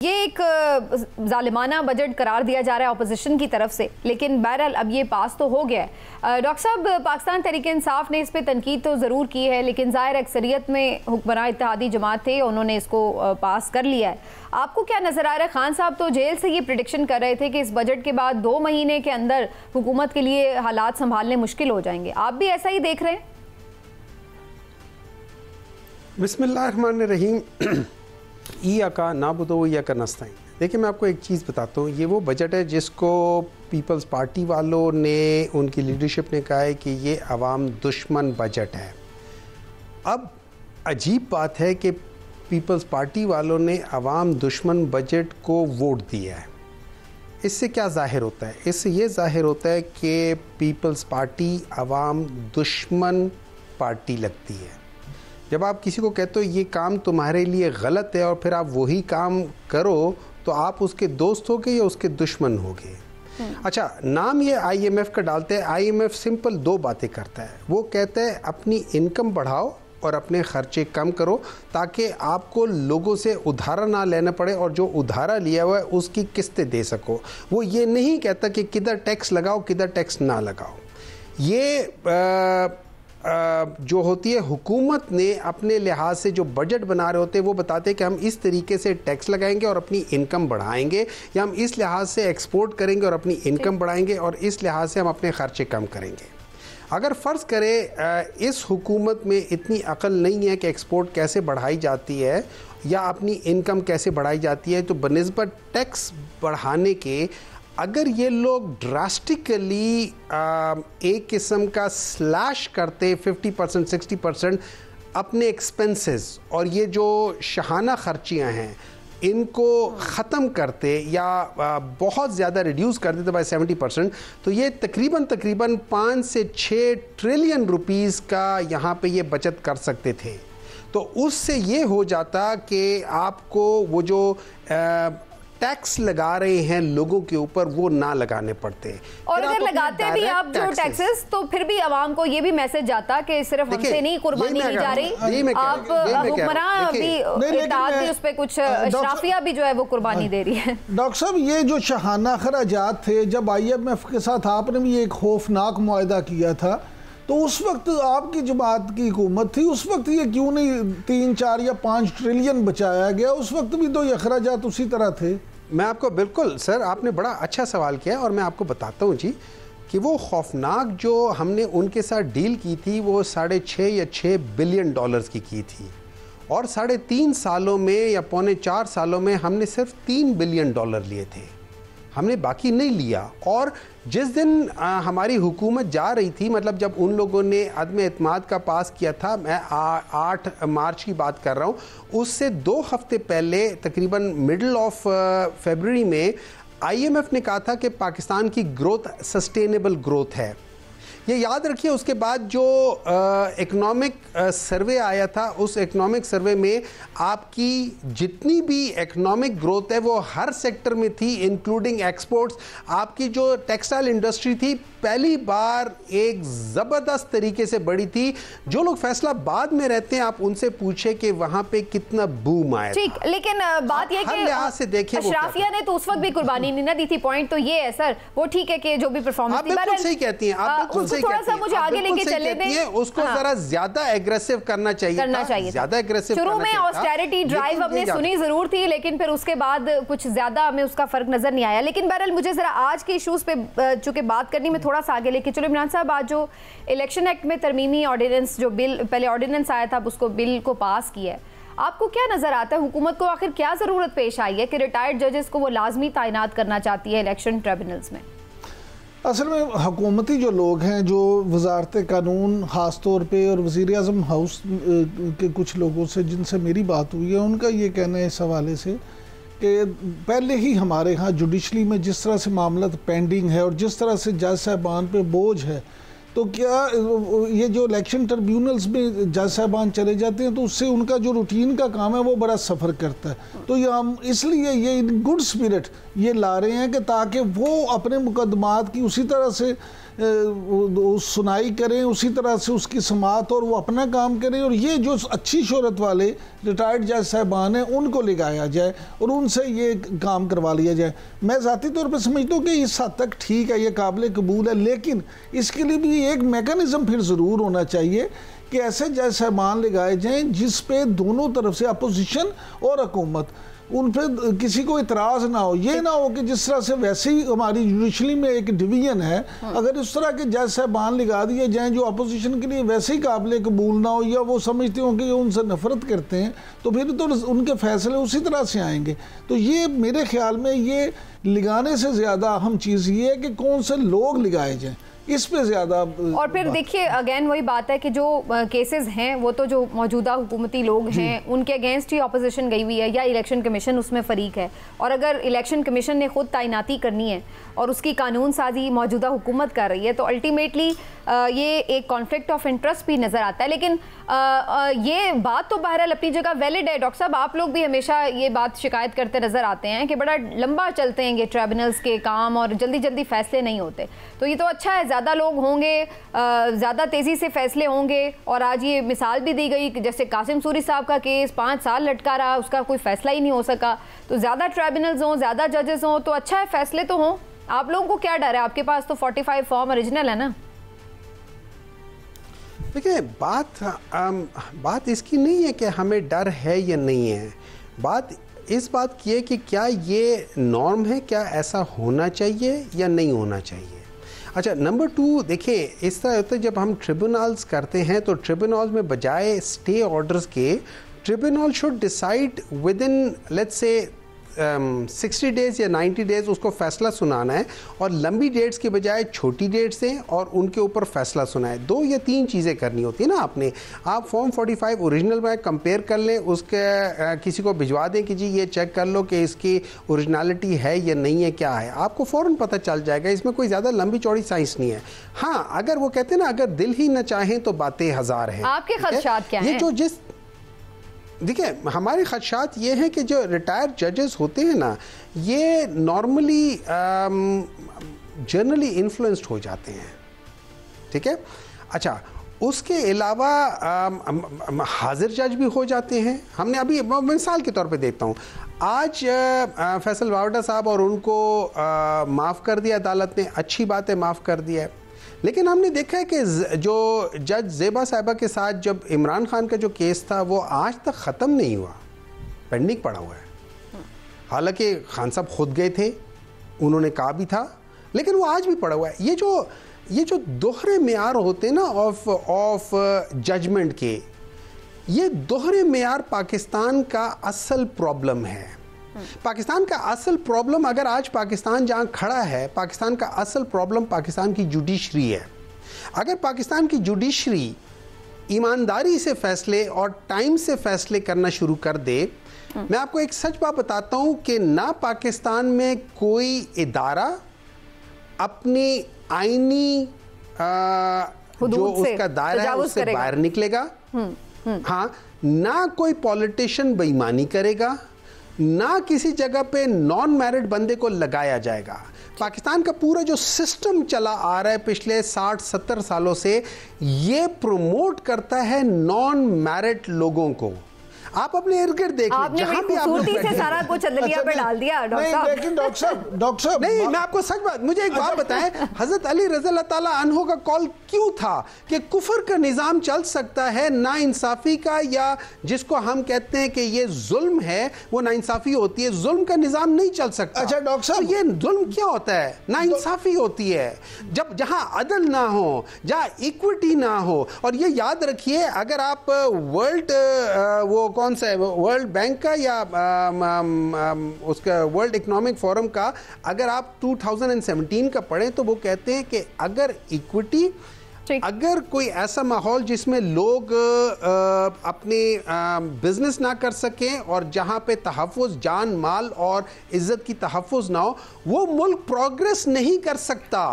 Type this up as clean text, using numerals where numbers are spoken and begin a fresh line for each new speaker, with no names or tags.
یہ ایک ظالمانہ بجٹ قرار دیا جا رہا ہے اپوزیشن کی طرف سے، لیکن بہرحال اب یہ پاس تو ہو گیا ہے۔ ڈاکٹر صاحب، پاکستان تحریک انصاف نے اس پہ تنقید تو ضرور کی ہے، لیکن ظاہر اکثریت میں حکمراں اتحادی جماعت تھے، انہوں نے اس کو پاس کر لیا ہے۔ آپ کو کیا نظر آ رہا ہے؟ خان صاحب تو جیل سے یہ پریڈکشن کر رہے تھے کہ اس بجٹ کے بعد 2 مہینے کے اندر حکومت کے لیے حالات سنبھالنے مشکل ہو جائیں گے، آپ بھی ایسا ہی دیکھ رہے ہیں؟
بسم اللہ الرحمن الرحیم۔ ایاکا نعبدو و ایاکا نستعین۔ دیکھیں میں آپ کو ایک چیز بتاتا ہوں، یہ وہ بجٹ ہے جس کو پیپلز پارٹی والوں نے، ان کی لیڈرشپ نے کہا ہے کہ یہ عوام دشمن بجٹ ہے۔ اب عجیب بات ہے کہ پیپلز پارٹی والوں نے عوام دشمن بجٹ کو ووٹ دیا ہے۔ اس سے کیا ظاہر ہوتا ہے؟ اس سے یہ ظاہر ہوتا ہے کہ پیپلز پارٹی عوام دشمن پارٹی لگتی ہے۔ جب آپ کسی کو کہتے ہو یہ کام تمہارے لیے غلط ہے اور پھر آپ وہی کام کرو تو آپ اس کے دوست ہوگے یا اس کے دشمن ہوگے؟ اچھا، نام یہ آئی ایم ایف کا ڈالتے ہیں۔ آئی ایم ایف سمپل 2 باتیں کرتا ہے۔ وہ کہتا ہے اپنی انکم بڑھاؤ اور اپنے خرچے کم کرو تاکہ آپ کو لوگوں سے ادھارا نہ لینا پڑے اور جو ادھارا لیا ہوا ہے اس کی قسطیں دے سکو۔ وہ یہ نہیں کہتا کہ کدھر ٹیکس لگاؤ کدھر ٹیکس نہ لگاؤ۔ یہ جو ہوتی ہے حکومت نے اپنے لحاظ سے جو بجٹ بنا رہے ہوتے ہیں وہ بتاتے ہیں کہ ہم اس طریقے سے ٹیکس لگائیں گے اور اپنی انکم بڑھائیں گے، یا ہم اس لحاظ سے ایکسپورٹ کریں گے اور اپنی انکم بڑھائیں گے، اور اس لحاظ سے ہم اپنے خرچے کم کریں گے۔ اگر فرض کرے اس حکومت میں اتنی عقل نہیں ہے کہ ایکسپورٹ کیسے بڑھائی جاتی ہے یا اپنی انکم کیسے بڑھائی جاتی ہے، تو بنسبت ٹیکس بڑھانے کے اگر یہ لوگ ڈراسٹکلی ایک قسم کا سلیش کرتے 50% 60% اپنے ایکسپنسز اور یہ جو شاہانہ خرچیاں ہیں ان کو ختم کرتے یا بہت زیادہ ریڈیوس کر دیتے بائی 70%، تو یہ تقریباً 5 سے 6 ٹریلین روپیز کا یہاں پہ یہ بچت کر سکتے تھے۔ تو اس سے یہ ہو جاتا کہ آپ کو وہ جو ٹیکس لگا رہے ہیں لوگوں کے اوپر وہ نہ لگانے پڑتے،
اور اگر لگاتے بھی آپ جو ٹیکسز تو پھر بھی عوام کو یہ بھی میسج جاتا کہ صرف ہم سے نہیں قربانی کی جا رہی، آپ حکمراں بھی اتحاد بھی اس پہ کچھ اشرافیہ بھی جو ہے وہ قربانی دے رہی ہے۔
ڈاکٹر صاحب، یہ جو شاہانہ اخراجات تھے، جب آئی ایم ایف کے ساتھ آپ نے بھی ایک خوفناک معاہدہ کیا تھا، تو اس وقت آپ کی جماعت کی حکومت تھی، اس وقت یہ کیوں نہیں 3 4 یا 5 ٹریلین بچایا گیا؟ اس وقت بھی تو یہ اخراجات اسی طرح تھے۔
میں آپ کو بالکل سر، آپ نے بڑا اچھا سوال کیا اور میں آپ کو بتاتا ہوں جی کہ وہ خوفناک جو ہم نے ان کے ساتھ ڈیل کی تھی وہ 6.5 یا 6 بلین ڈالرز کی تھی، اور 3.5 سالوں میں یا 3.25 سالوں میں ہم نے صرف 3 بلین ڈالر لیے تھے، ہم نے باقی نہیں لیا۔ اور جس دن ہماری حکومت جا رہی تھی، مطلب جب ان لوگوں نے عدم اعتماد کا پاس کیا تھا، میں 8 مارچ کی بات کر رہا ہوں، اس سے 2 ہفتے پہلے تقریباً مڈل آف فیبروری میں آئی ایم ایف نے کہا تھا کہ پاکستان کی گروتھ سسٹینیبل گروتھ ہے۔ یہ یاد رکھیے، اس کے بعد جو اکنامک سروے آیا تھا، اس اکنامک سروے میں آپ کی جتنی بھی اکنامک گروتھ ہے وہ ہر سیکٹر میں تھی، انکلوڈنگ ایکسپورٹس۔ آپ کی جو ٹیکسٹائل انڈسٹری تھی پہلی بار ایک زبردست طریقے سے بڑھی تھی۔ جو لوگ فیصلہ آباد میں رہتے ہیں آپ ان سے پوچھیں کہ وہاں پہ کتنا بوم آیا تھا۔
ٹھیک، لیکن بات یہ کہ اشرافیہ نے تو اس وقت بھی قربانی نہیں نہ دی تھی۔ پوائنٹ تو یہ ہے سر، وہ ٹھیک ہے کہ جو بھی پرفارمنس
تھی، آپ بالکل صحیح کہتی ہیں، آپ بالکل
تھوڑا سا مجھے آگے لے کے چلے دیں،
اس کو ذرا زیادہ ایگریسو کرنا چاہیے، زیادہ ایگریسو۔
شروع میں آسٹیرٹی ڈرائیو ہم نے سنی ضرور تھی، لیکن پھر اس کے بعد کچھ زیادہ ہمیں اس کا فرق نظر نہیں آیا۔ لیکن بہرحال مجھے ذرا آج کے ایشوز پہ چونکہ بات کرنی، میں تھوڑا سا آگے لے کے چلو۔ عمران صاحب، آج جو الیکشن ایکٹ میں ترمیمی آرڈیننس، جو بل پہلے آرڈیننس آیا تھا، اس کو بل کو پاس کیا ہے، آپ کو کیا نظر آتا ہے حکومت کو آخر کیا ضرورت پیش آئی ہے کہ ریٹائرڈ ججز کو وہ لازمی تعینات کرنا چاہتی ہے الیکشن ٹریبونلز میں؟
اصل میں حکومتی جو لوگ ہیں، جو وزارت قانون خاص طور پہ اور وزیر اعظم ہاؤس کے کچھ لوگوں سے جن سے میری بات ہوئی ہے، ان کا یہ کہنا ہے اس حوالے سے کہ پہلے ہی ہمارے ہاں جوڈیشلی میں جس طرح سے معاملات پینڈنگ ہے اور جس طرح سے جج صاحبان پہ بوجھ ہے، تو کیا یہ جو الیکشن ٹربیونلز میں جج صاحبان چلے جاتے ہیں تو اس سے ان کا جو روٹین کا کام ہے وہ بڑا سفر کرتا ہے۔ تو یہ ہم اس لیے یہ گڈ سپرٹ یہ لا رہے ہیں کہ تاکہ وہ اپنے مقدمات کی اسی طرح سے سنائی کریں اسی طرح سے اس کی سماعت اور وہ اپنا کام کریں، اور یہ جو اچھی شہرت والے ریٹائرڈ جج صاحبان ہیں ان کو لگایا جائے اور ان سے یہ کام کروا لیا جائے۔ میں ذاتی طور پہ سمجھتا ہوں کہ اس حد تک ٹھیک ہے، یہ قابل قبول ہے، لیکن اس کے لیے بھی ایک میکانزم پھر ضرور ہونا چاہیے کہ ایسے جج صاحبان لگائے جائیں جس پہ دونوں طرف سے اپوزیشن اور حکومت ان پہ کسی کو اعتراض نہ ہو۔ یہ نہ ہو کہ جس طرح سے ویسے ہی ہماری جوڈیشری میں ایک ڈویژن ہے، اگر اس طرح کے جج صاحبان لگا دیے جائیں جو اپوزیشن کے لیے ویسے ہی قابل قبول نہ ہو یا وہ سمجھتے ہوں کہ ان سے نفرت کرتے ہیں، تو پھر تو ان کے فیصلے اسی طرح سے آئیں گے۔ تو یہ میرے خیال میں یہ لگانے سے زیادہ اہم چیز یہ ہے کہ کون سے لوگ لگائے جائیں، اس پہ زیادہ۔
اور پھر دیکھیے اگین وہی بات ہے کہ جو کیسز ہیں وہ تو جو موجودہ حکومتی لوگ ہیں ان کے اگینسٹ ہی اپوزیشن گئی ہوئی ہے یا الیکشن کمیشن اس میں فریق ہے، اور اگر الیکشن کمیشن نے خود تعیناتی کرنی ہے اور اس کی قانون سازی موجودہ حکومت کر رہی ہے تو الٹیمیٹلی یہ ایک کانفلکٹ آف انٹرسٹ بھی نظر آتا ہے۔ لیکن یہ بات تو بہرحال اپنی جگہ ویلڈ ہے۔ ڈاکٹر صاحب آپ لوگ بھی ہمیشہ یہ بات شکایت کرتے نظر آتے ہیں کہ بڑا لمبا چلتے ہیں یہ ٹریبونلز کے کام اور جلدی جلدی فیصلے نہیں ہوتے، تو یہ تو اچھا ہے، زیادہ لوگ ہوں گے، زیادہ تیزی سے فیصلے ہوں گے۔ اور آج یہ مثال بھی دی گئی کہ جیسے قاسم سوری صاحب کا کیس 5 سال لٹکا رہا، اس کا کوئی فیصلہ ہی نہیں ہو سکا، تو زیادہ ٹریبونلز ہوں، زیادہ ججز ہوں تو اچھا ہے، فیصلے تو ہوں۔ آپ لوگوں کو کیا ڈر ہے؟ آپ کے پاس تو 45 فارم اوریجنل ہے نا۔
دیکھیں بات اس کی نہیں ہے کہ ہمیں ڈر ہے یا نہیں ہے، بات اس بات کی ہے کہ کیا یہ نارم ہے، کیا ایسا ہونا چاہیے یا نہیں ہونا چاہیے۔ اچھا نمبر 2 دیکھیں اس طرح ہوتا ہے جب ہم ٹریبونلز کرتے ہیں تو ٹریبونلز میں بجائے اسٹے آرڈرز کے tribunal should decide within لیٹس سے 60 ڈیز یا 90 ڈیز اس کو فیصلہ سنانا ہے، اور لمبی ڈیٹس کے بجائے چھوٹی ڈیٹس ہیں اور ان کے اوپر فیصلہ سنائے۔ 2 یا 3 چیزیں کرنی ہوتی ہیں نا آپ فارم 45 اوریجنل میں کمپیئر کر لیں، اس کے کسی کو بھجوا دیں کہ جی یہ چیک کر لو کہ اس کی اوریجنالٹی ہے یا نہیں ہے، کیا ہے، آپ کو فوراً پتہ چل جائے گا۔ اس میں کوئی زیادہ لمبی چوڑی سائنس نہیں ہے۔ ہاں اگر وہ کہتے ہیں نا اگر دل ہی نہ چاہیں تو باتیں ہزار ہیں۔
آپ کے خدشات کیا ہیں؟
یہ جو دیکھیں ہمارے خدشات یہ ہیں کہ جو ریٹائرڈ ججز ہوتے ہیں نا یہ نارملی جنرلی انفلوئنسڈ ہو جاتے ہیں، ٹھیک ہے۔ اچھا اس کے علاوہ حاضر جج بھی ہو جاتے ہیں۔ ہم نے ابھی مثال کے طور پہ دیکھتا ہوں، آج فیصل واوڈا صاحب اور ان کو معاف کر دیا عدالت نے، اچھی بات ہے معاف کر دیا ہے، لیکن ہم نے دیکھا ہے کہ جو جج زیبا صاحبہ کے ساتھ جب عمران خان کا جو کیس تھا وہ آج تک ختم نہیں ہوا، پینڈنگ پڑا ہوا ہے۔ حالانکہ خان صاحب خود گئے تھے، انہوں نے کہا بھی تھا، لیکن وہ آج بھی پڑا ہوا ہے۔ یہ جو دوہرے معیار ہوتے ہیں نا آف ججمنٹ کے، یہ دوہرے معیار پاکستان کا اصل پرابلم ہے۔ پاکستان کا اصل پرابلم اگر آج پاکستان جہاں کھڑا ہے، پاکستان کا اصل پرابلم پاکستان کی جوڈیشری ہے۔ اگر پاکستان کی جوڈیشری ایمانداری سے فیصلے اور ٹائم سے فیصلے کرنا شروع کر دے، میں آپ کو ایک سچ بات بتاتا ہوں کہ نہ پاکستان میں کوئی ادارہ اپنی آئینی جو اس کا دائرہ ہے اس سے باہر نکلے گا، ہاں نہ کوئی پولیٹیشین بے ایمانی کرے گا، نہ کسی جگہ پہ نان میرڈ بندے کو لگایا جائے گا۔ پاکستان کا پورا جو سسٹم چلا آ رہا ہے پچھلے 60-70 سالوں سے، یہ پروموٹ کرتا ہے نان میرڈ لوگوں کو۔ آپ اپنے ارد گرد دیکھ لیں، جہاں بھی آپ
خوبصورتی سے سارا کچھ عدلیہ پہ ڈال دیا
ڈاکٹر صاحب۔
نہیں میں آپ کو سچ بات، مجھے ایک بات بتائیں، حضرت علی رضی اللہ تعالیٰ عنہ کا کال کیوں تھا کہ کفر کا نظام چل سکتا ہے، نا انصافی کا یا جس کو ہم کہتے ہیں کہ یہ ظلم ہے وہ نا انصافی ہوتی ہے، ظلم کا نظام نہیں چل سکتا۔
اچھا ڈاکٹر صاحب،
یہ ظلم کیا ہوتا ہے؟ نا انصافی ہوتی ہے جہاں عدل نہ ہو، جہاں ایکوٹی نہ ہو۔ اور یہ یاد رکھیے، اگر آپ ورلڈ وہ کون سا ہے ورلڈ بینک کا یا اس کا ورلڈ اکنامک فورم کا اگر آپ 2017 کا پڑھیں تو وہ کہتے ہیں کہ اگر ایکوٹی، اگر کوئی ایسا ماحول جس میں لوگ اپنے بزنس نہ کر سکیں اور جہاں پہ تحفظ جان مال اور عزت کی تحفظ نہ ہو، وہ ملک پروگریس نہیں کر سکتا۔